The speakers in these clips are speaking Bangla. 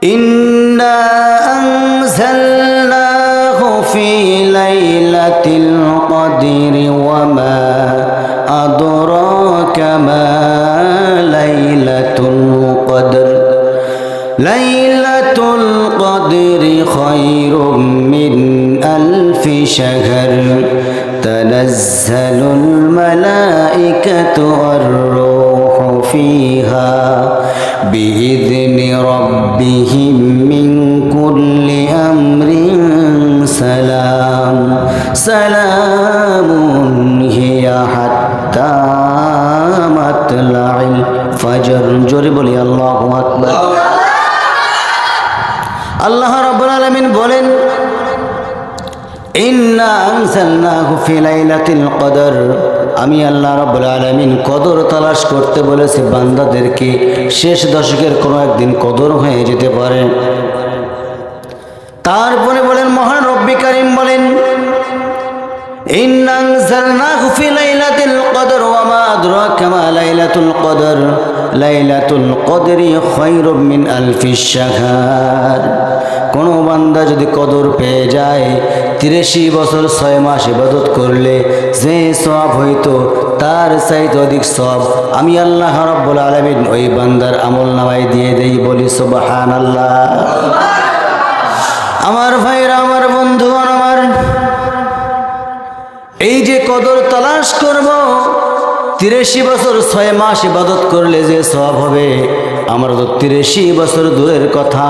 ইন্না আনজালনাহু ফি লাইলাতিল কদরি ওয়া মা আদরাকা মা লাইলাতুল কদর লাইলাতুল কদরি খায়রুম মিন আলফি শাহর তানাজ্জালুল মালাইকাতু ওয়ার-রূহু ফিহা বিইذনি রাব্বিহিম মিন কুল্লি আমরিন সালাম সালামুন হিয়া হাত্তা মাতলাইল ফজর। জোরে বলি আল্লাহু আকবার। আল্লাহ রাব্বুল আলামিন বলেন, ইন্না আনজালনাহু ফি লাইলাতিল কদর, আমি আল্লাহ রাব্বুল আলামিন কদর তালাশ করতে বলেছি বান্দাদেরকে। শেষ দশকের কোনো একদিন কদর হয়ে যেতে পারে। তারপরে বলেন মহান রব্বি কারীম বলেন, ইন্না আনজালনাহু ফি লাইলাতিল কদর ওয়া মা আদরাকা মা লাইলাতুল কদর লাইলাতুল কদরি খায়রুম মিন আলফি শাহর। কোনো বান্দা যদি কদর পেয়ে যায়, 83 বছর 6 মাস ইবাদত করলে যে সওয়াব হইতো তার চাইতে অধিক সওয়াব আমি আল্লাহ রাব্বুল আলামিন ওই বান্দার আমলনামায় দিয়ে দেই। বলি সুবহানাল্লাহ। আমার ভাইরা, আমার বন্ধুগণ, আমার এই যে কদর তালাশ করব, 83 বছর 6 মাস ইবাদত করলে যে সওয়াব হবে, আমরা তো 83 বছর দূরের কথা,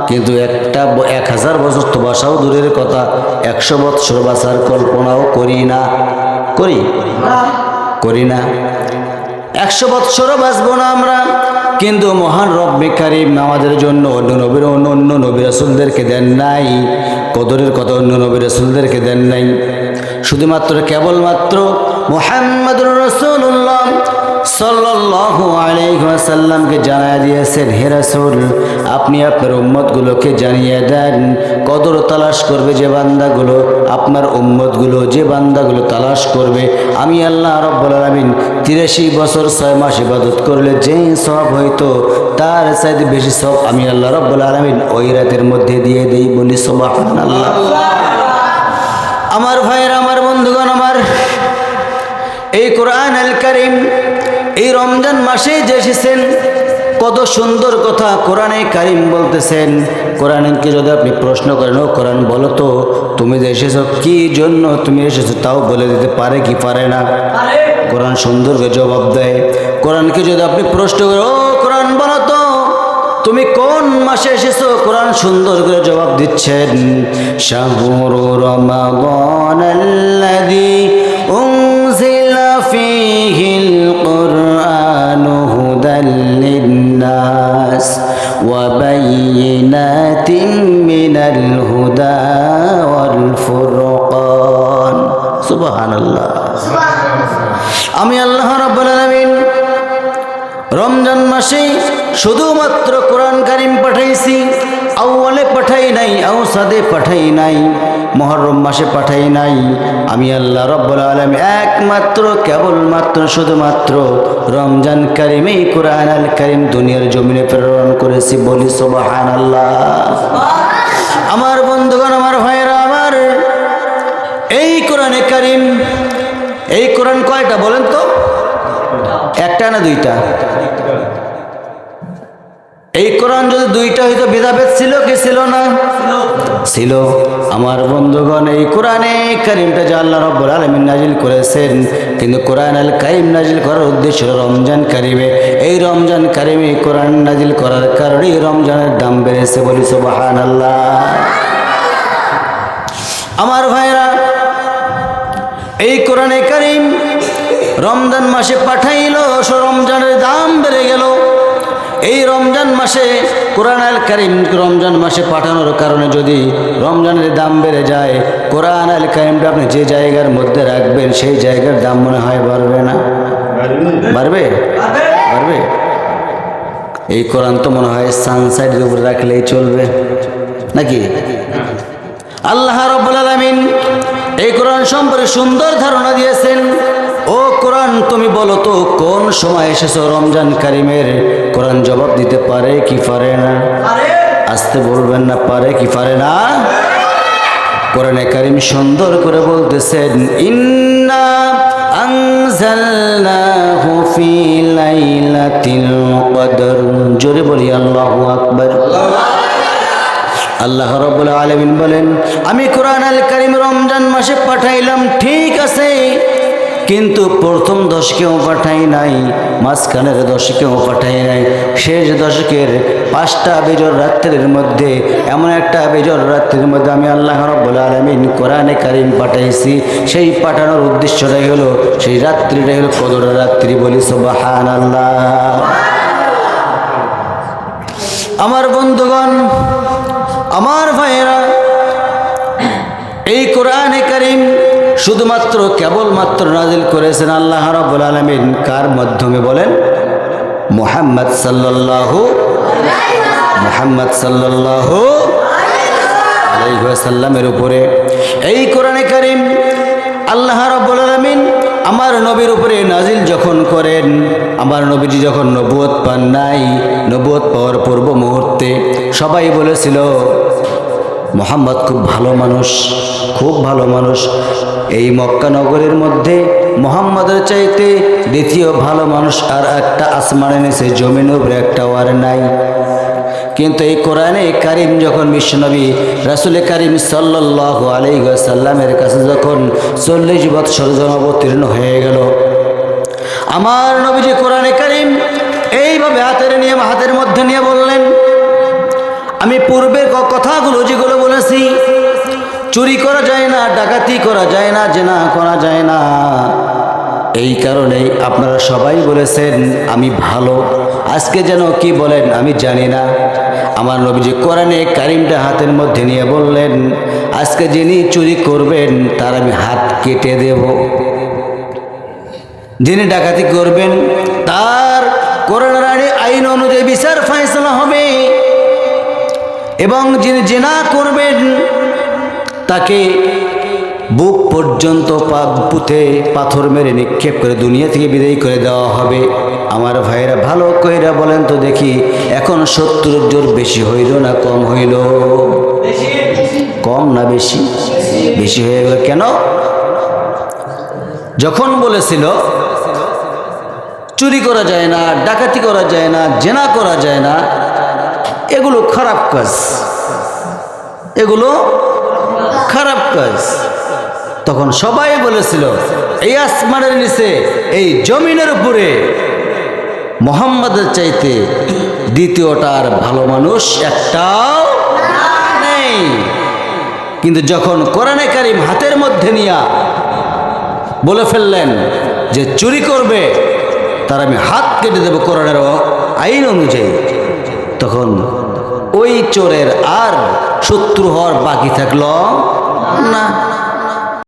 কিন্তু 1000 বছর তো বাসাও দূরের কথা, 100 বছর বাসার কল্পনাও করি না। করি না 100 বছরও বাঁচবো না আমরা। কিন্তু মহান রব্বে কারীম আমাদের জন্য অন্য নবী রাসূলদেরকে দেন নাই কদরের কথা, অন্য নবী রাসূলদেরকে দেন নাই। শুধুমাত্র কেবলমাত্র মুহাম্মদুর রাসূলুল্লাহ সাল্লাল্লাহু আলাইহি ওয়াসাল্লামকে জানিয়ে দিয়েছেন, হে রাসূল আপনি আপনার উম্মতগুলোকে জানিয়ে দেন, কদর তালাশ করবে যে বান্দাগুলো, আপনার উম্মতগুলো যে বান্দাগুলো তালাশ করবে, আমি আল্লাহ রাব্বুল আলামিন 83 বছর 6 মাস ইবাদত করলে যেই সওয়াব হইতো তার চাইতে বেশি সওয়াব আমি আল্লাহ রাব্বুল আলামিন ওই রাতের মধ্যে দিয়ে দেই। বলি সুবহানাল্লাহ। আমার ভাইয়েরা, আমার বন্ধুগণ, আমার এই কোরআন আল কারীম এই রমজান মাসে যে এসেছেন, কত সুন্দর কথা কোরআনে কারীম বলতেছেন। কোরআনকে যদি আপনি প্রশ্ন করেন, ও কোরআন বলো তো তুমি যে এসেছো কি জন্য তুমি এসেছো, তাও বলে দিতে পারে কি পারে না? কোরআন সুন্দর করে জবাব দেয়। কোরআনকে যদি আপনি প্রশ্ন করেন, ও কোরআন বলো তো তুমি কোন মাসে এসেছো, কোরআন সুন্দর করে জবাব দিচ্ছেন, শাহরু রমাদানাল্লাযী উনজিলা ফীহিল কুরআনু হুদাল লিন্নাস ওয়া বায়িনাতিন মিনাল হুদা ওয়াল ফুরকান। সুবহানাল্লাহ। আমি আল্লাহ রাব্বুল আলামিন রমজান মাসে শুধুমাত্র কোরআন কারীম পাঠাইছি, আউয়ালে পাঠাই নাই, আওসাদে পাঠাই নাই, মুহররম মাসে পাঠাই নাই। আমি আল্লাহ রাব্বুল আলামিন একমাত্র কেবলমাত্র শুধুমাত্র রমজান কারীমেই কোরআন আল কারীম দুনিয়ার জমিনে প্রেরণ করেছি। বলি সুবহানাল্লাহ। আমার বন্ধুগণ, আমার ভাইয়েরা, আমার এই কোরআনে কারীম, এই কোরআন কয়টা বলেন তো? একটা না দুইটা? এই কোরআন যদি দুইটা হইতো ভেদাভেদ ছিল কি ছিল না? ছিল। আমার বন্ধুগণ, এই কোরআনে কারীমটা যে আল্লাহ রাব্বুল আলামিন নাজিল করেছেন, কিন্তু কোরআন আল কারীম নাজিল করার উদ্দেশ্য রমজান কারীমে। এই রমজান কারীমে কোরআন নাজিল করার কারণে রমজানের দাম বেড়েছে। বলি সুবহানাল্লাহ। আমার ভাইরা, এই কোরআনে কারীম রমজান মাসে পাঠাইলো, রমজানের দাম বেড়ে গেল। এই রমজান মাসে কোরআন আল কারীম রমজান মাসে পাঠানোর কারণে যদি রমজানের দাম বেড়ে যায়, কোরআন আল কারীমটা আপনি যে জায়গার মধ্যে রাখবেন সেই জায়গার দাম মনে হয় বাড়বে না? বাড়বে? বাড়বে। এই কোরআন তো মনে হয় সানসাইডের উপরে রাখলেই চলবে নাকি? আল্লাহ রাব্বুল আলামিন এই কোরআন সম্পর্কে সুন্দর ধারণা দিয়েছেন। ও কোরআন তুমি বলো তো কোন সময় এসেছো রমজান কারীমের? কোরআন জবাব দিতে পারে কি পারে না? আসতে বলবেন না, পারে কি পারে না? কোরআনে কারীম সুন্দর করে বলতেছেন, ইন্না আনজালনাহু ফি লাইলাতিল কদর। জোরে বলি আল্লাহু আকবার। আল্লাহ রাব্বুল আলামিন বলেন, আমি কোরআন আল কারীম রমজান মাসে পাঠাইলাম, ঠিক আছে, কিন্তু প্রথম দশকেও পাঠাই নাই, মাঝখানের দশকেও পাঠাই নাই, শেষ দশকের 5টা বেজর রাত্রির মধ্যে, এমন একটা বেজর রাত্রির মধ্যে আমি আল্লাহ রাব্বুল আলামিন কোরআনে কারীম পাঠাইছি। সেই পাঠানোর উদ্দেশ্যটাই হলো, সেই রাত্রিটাই হলো কদরের রাত্রি। বলি সুবহানাল্লাহ। আমার বন্ধুগণ, আমার ভাইয়েরা, এই কোরআনে কারীম শুধুমাত্র কেবলমাত্র নাজিল করেছেন আল্লাহ রাব্বুল আলামিন কার মাধ্যমে বলেন? মুহাম্মদ সাল্লাল্লাহু আলাইহি ওয়াসাল্লামের উপরে। এই কোরআনে কারীম আল্লাহ রাব্বুল আলামিন আমার নবীর উপরে নাজিল যখন করেন, আমার নবীজি যখন নবুয়ত পান নাই, নবুয়ত পাওয়ার পূর্ব মুহূর্তে সবাই বলেছিল মুহাম্মদ খুব ভালো মানুষ, খুব ভালো মানুষ। এই মক্কা নগরীর মধ্যে মুহাম্মদের চাইতে দ্বিতীয় ভালো মানুষ আর একটা আসমানের নিচে জমিনের উপরে একটাও আর নাই। কিন্তু এই কোরআনে কারীম যখন বিশ্বনবী রাসূল কারীম সাল্লাল্লাহু আলাইহি ওয়াসাল্লামের কাছে যখন 40 বৎসর অবতীর্ণ হয়ে গেল, আমার নবীজি কোরআনে কারীম এইভাবে হাতের মধ্যে নিয়ে বললেন, আমি পূর্বের কথাগুলো যেগুলো বলেছি, চুরি করা যায় না, ডাকাতি করা যায় না, জেনা করা যায় না, এই কারণেই আপনারা সবাই বলেছেন আমি ভালো। আজকে যেন কি বলেন আমি জানি না। আমার নবীজি কোরআনে কারীমটা হাতের মধ্যে নিয়ে বললেন, আজকে যিনি চুরি করবেন তার আমি হাত কেটে দেব, যিনি ডাকাতি করবেন তার কোরআনের আইন অনুযায়ী বিচার ফয়সালা হবে, এবং যিনি জেনা করবেন তাকে বুক পর্যন্ত পুঁতে পাথর মেরে নিক্ষেপ করে দুনিয়া থেকে বিদায় করে দেওয়া হবে। আমার ভাইরা ভালো কইরা বলেন তো দেখি, এখন 70 জোর বেশি হইল না কম হইল? কম না বেশি? বেশি হয়ে গেল। কেন? যখন বলেছিল চুরি করা যায় না, ডাকাতি করা যায় না, জেনা করা যায় না, এগুলো খারাপ কাজ, এগুলো খারাপ কাজ, তখন সবাই বলেছিল এই আসমানের নিচে এই জমিনের উপরে মুহাম্মদের চাইতে দ্বিতীয়টার ভালো মানুষ একটাও নেই। কিন্তু যখন কোরআনে কারীম হাতের মধ্যে নিয়ে বলে ফেললেন যে চুরি করবে তার আমি হাত কেটে দেব কোরআনের আইন অনুযায়ী, তখন ওই চোরের আর শত্রু হওয়ার বাকি থাকলো না।